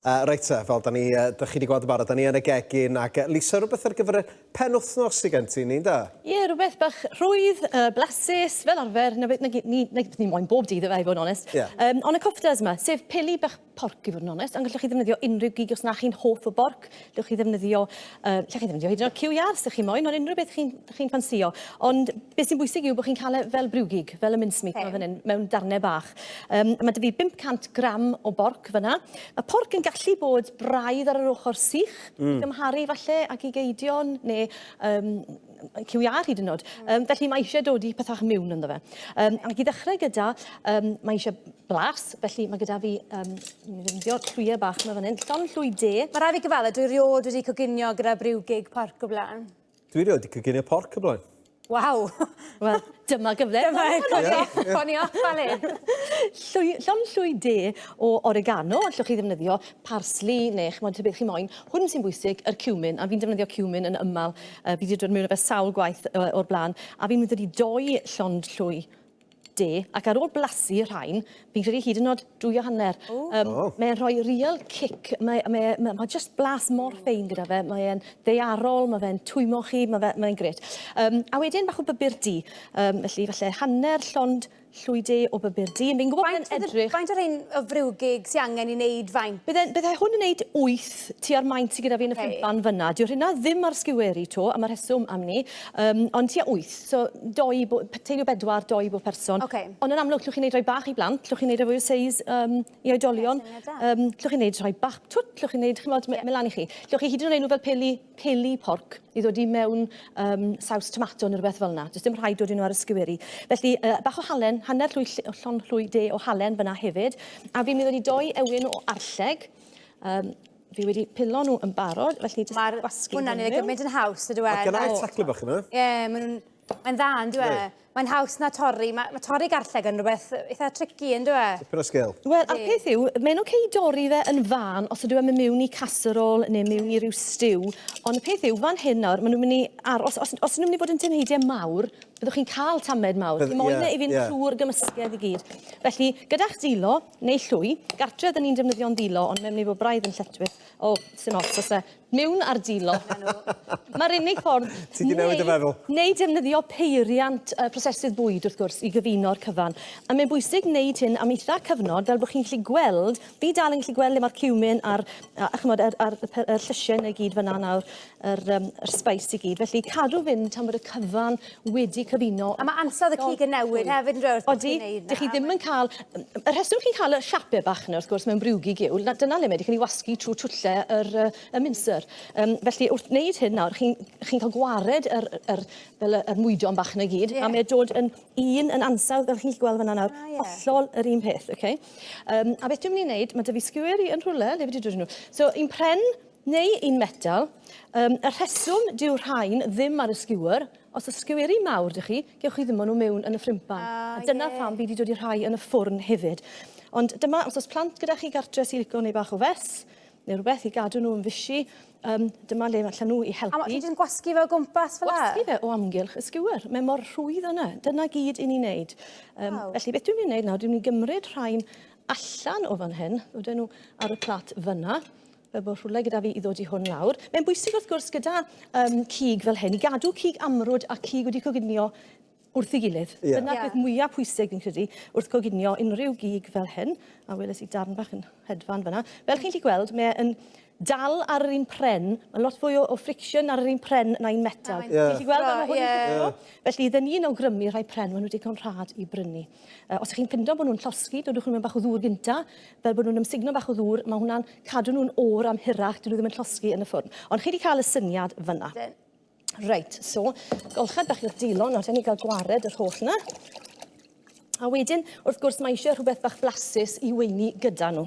Reit te, fel da ni, da chi wedi gweld y barod, da ni yn y gegin ac Lisa, rhywbeth ar gyfer y penwthnos sydd gen ti ni, da? Ie, rhywbeth bach rhwydd, blasus, fel arfer, ni moyn bob dydd efo, i fod yn onest. Ond y coftas yma, sef pili bach porc i fod yn onest, ond gallwch chi ddefnyddio unrhyw gig os na chi'n hoff o borc, gallwch chi ddefnyddio hyd yn oed cywar, os chi moyn, ond unrhyw beth chi'n ffansio. Ond beth sy'n bwysig yw bod chi'n cael e fel brewgig, fel y mince meat fan hyn, mewn darnau bach. Mae dy fi 500 gram o borc fyna. Mae porc yn gallu bod braidd ar yr ochr sych, i gymharu falle ac i geidion, neu cywiar hyd yn oed. Felly mae eisiau dod i pethach miwn ynddo fe. Ac i ddechrau gyda, mae eisiau blas, felly mae gyda fi llwyau bach yma fan hyn, llon llwy de. Mae rai fi gyfala, dwi riod wedi coginio gyda brewgig porc o blaen. Dwi riod wedi coginio porc o blaen. Waw! Wel, dyma gyfle. Ffoni off fel hyn. Llon llwy de o oregano, allwch chi ddefnyddio parsley neu chymod beth chi moyn. Hwn sy'n bwysig, yr cumin, a fi'n defnyddio cumin yn ymal. Fi wedi dod mewn efo sawl gwaith o'r blaen, a fi'n mynd wedi 2 llon llwy de, ac ar ôl blasu rhain, fi'n credu hyd yn oed 2.5. Mae'n rhoi real kick, mae just blas mor ffein gyda fe, mae'n ddeiarol, mae fe'n twymo chi, mae'n grate. A wedyn bach o bybur di, felly falle hanner llond llwy de o bybur di. Fi'n gwybod yn edrych... Faint o'r un o frwgig sy'n angen i wneud faint? Byddai hwn yn wneud 8 tua'r maint sydd gyda fi yn y ffimpan fyna. Dyw'r hynna ddim ar skewer i to, a mae'r rheswm am ni, ond tua 8. So, teulu 4, 2 bob person. Ond yn amlwg, llwch chi'n neud rhoi bach i blant, llwch chi'n neud efo seis i oedolion, llwch chi'n neud rhoi bach twt, llwch chi'n neud, chymod, melan i chi. Llwch chi hyd yn oed nhw fel peli porc, i ddod i mewn saws tomato neu rhywbeth fel yna. Does dim rhaid dod i nhw ar y skeweri. Felly, bach o halen, hanner llon llwy de o halen fyna hefyd. A fi'n mynd i 2 ewyn o arlleg. Fi wedi pilo nhw yn barod, felly jyst gwasgu nhw. Hwna'n ei gymaint yn haws, ydw e? Ac yna i taclu bach yma? Ie, mae'n dda, ydw e? Mae'n haws na torri. Mae torri garlleg yn rhywbeth eitha tricky, ydw e? Dipyn o sgil. Wel, a'r peth yw, mae'n oce dorri fe yn fan os ydw e'n mewn i casserole neu mewn i ryw stew. Ond y peth yw, fan hyn nawr, maen nhw'n mynd i aros, os nhw'n mynd i fod yn tynheidiau mawr, byddwch chi'n cael tamed mawr. Chi moyn i fynd trwy'r gymysgedd i gyd. Felly, gyda'ch dilo, neu llwy, gartre dyn ni'n defnyddio'n dilo, ond mae'n mynd i fod braidd yn lletwydd. O, sy'n os e. Mewn ar dilo. Mae'r unig ffordd... Ti di newid y feddwl? Neu defnyddio peiriant prosesydd bwyd, wrth gwrs, i gyfuno'r cyfan. A mae'n bwysig wneud hyn am eitha cyfnod, fel bod chi'n gallu gweld, fi dal yn gallu gweld le mae'r cumin a'r llysiau neu gyd fyna nawr, yr spice i gyd. Felly cadw fynd tan bod y cyfan wedi cyfuno. A mae ansawdd y cig yn newid hefyd yn rhywbeth. Odi, dych chi ddim yn cael... Y rheswm chi'n cael y siapau bach yna, wrth gwrs, mewn brewgig yw, dyna le mae chi'n ei wasgu trwy twllau y mincer. Felly, wrth wneud hyn nawr, chi'n cael gwared yr mwydon bach yna gyd, a mae'n dod yn un yn ansawdd, fel chi'n gweld fyna nawr, hollol yr un peth, oce? A beth dwi'n mynd i wneud, mae dy fi skewer i yn rhywle, le wedi dod nhw. So, un pren neu un metal, y rheswm dyw'r rhain ddim ar y skewer. Os y skeweri mawr dych chi, gewch chi ddim nhw mewn yn y ffrimpan. A dyna pham fi wedi dod i'r rhai yn y ffwrn hefyd. Ond dyma, os oes plant gyda chi gartre silicone neu bach o fes, neu rhywbeth i gadw nhw yn fysi, dyma le allan nhw i helpu. A mae chi'n gwasgu fe o gwmpas fel e? Gwasgu fe o amgylch y skewer. Mae mor rhwydd yna. Dyna gyd i ni wneud. Felly, beth dwi'n mynd i wneud nawr? Dwi'n mynd i gymryd rhain allan o fan hyn, ddod nhw ar y plat fyna, fe bod rhywle gyda fi i ddod i hwn lawr. Mae'n bwysig wrth gwrs gyda cig fel hyn, i gadw cig amrwd a cig wedi coginio wrth ei gilydd. Dyna'r peth mwyaf pwysig fi'n credu wrth coginio unrhyw gig fel hyn. A weles i darn bach yn hedfan fyna. Fel chi'n gallu gweld, mae'n dal ar yr un pren, mae lot fwy o friction ar yr un pren na'n metal. Chi'n gallu gweld yma hwn yn ffito? Felly, ddyn ni'n awgrymu rhai pren, maen nhw wedi cael rhad i brynu. Os ych chi'n pindo bod nhw'n llosgi, dodwch nhw'n bach o ddŵr gynta, fel bod nhw'n ymsugno bach o ddŵr, mae hwnna'n cadw nhw'n o'r am hirach, dyn nhw ddim yn llosgi yn y ffwrn. Ond chi wedi cael y syniad fyna. Reit, so, golchad bach i'r dilo, nawr ni gael gwared yr holl yna. A wedyn, wrth gwrs, mae eisiau rhywbeth bach blasus i weini gyda nhw.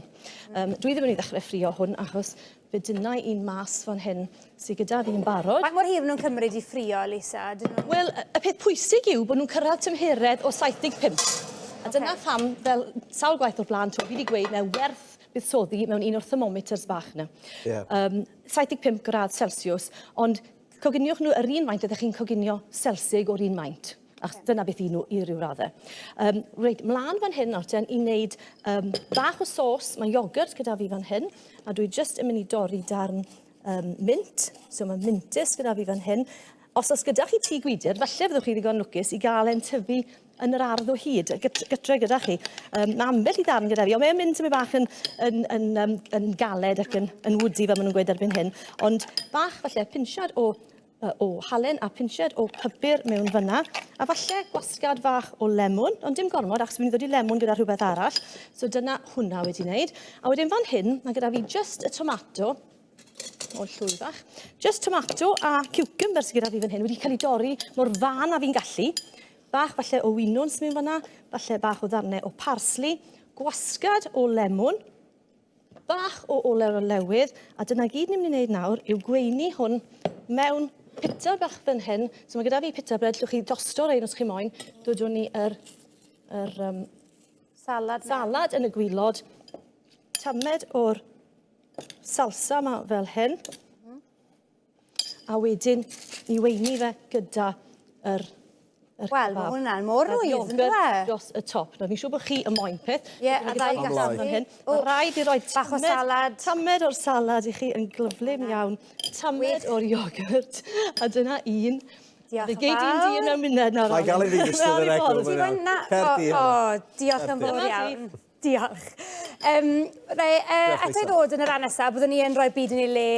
Dwi ddim yn ei ddechrau ffrio hwn, achos fe dyna un mas fan hyn sydd gyda fi'n barod. Faint mor hir nhw'n cymryd i ffrio, Lisa? Wel, y peth pwysig yw bod nhw'n cyrraedd tymheredd o 75. A dyna pham, fel sawl gwaith o'r blaen, fi wedi gweud, mae werth buddsoddi mewn un o'r thermometers bach yna. 75 grad Celsius, ond cogyniwch nhw yr un maint ydych chi'n coginio Celsig o'r un maint. Ach, dyna beth i nhw i ryw raddau. Reit, mlaen fan hyn nawr ten i wneud bach o sos. Mae iogurt gyda fi fan hyn. A dwi just yn mynd i dorri darn mint. So mae mintys gyda fi fan hyn. Os gyda chi tŷ gwydyr, falle fyddwch chi ddigon lwcus i gael e'n tyfu yn yr ardd o hyd, gytre gyda chi. Mae ambell i ddarn gyda fi, ond mae'n mynd tyfu bach yn galed ac yn woody fel maen nhw'n gweud erbyn hyn. Ond bach falle pinsiad o halen a pinsiad o pypur mewn fyna. A falle gwasgad fach o lemon, ond dim gormod, achos fi'n ddod i lemon gyda rhywbeth arall. So dyna hwnna wedi wneud. A wedyn fan hyn, mae gyda fi just y tomato, o'r llwy fach. Just tomato a cucumber sydd gyda fi fan hyn wedi cael ei dorri mor fan a fi'n gallu. Bach falle o winwn sy'n mynd fanna, falle bach o ddarnau o parsley, gwasgad o lemon, bach o olew o lewydd, a dyna gyd ni'n mynd i wneud nawr yw gweini hwn mewn pitta bach fan hyn. So mae gyda fi pitta bread, llwch chi dosto rein os chi moyn, dodwn ni salad yn y gwylod, tamed o'r salsa yma fel hyn. A wedyn, ni weini fe gyda yr Wel, mae hwnna'n mor rwydd, yn dweud? Dros y top. Fi'n siŵr bod chi y moyn peth. Ie, a ddau gallu. Mae rhaid i roi bach o salad. Tamed o'r salad i chi yn glyflym iawn. Tamed o'r iogurt. A dyna un. Diolch yn fawr. Fe geid i'n dyn am munud nawr. Mae gael ei fi ddysgu yn egl. Diolch yn fawr iawn. Diolch. Eto i ddod yn y ran nesaf, byddwn ni yn rhoi byd yn ei le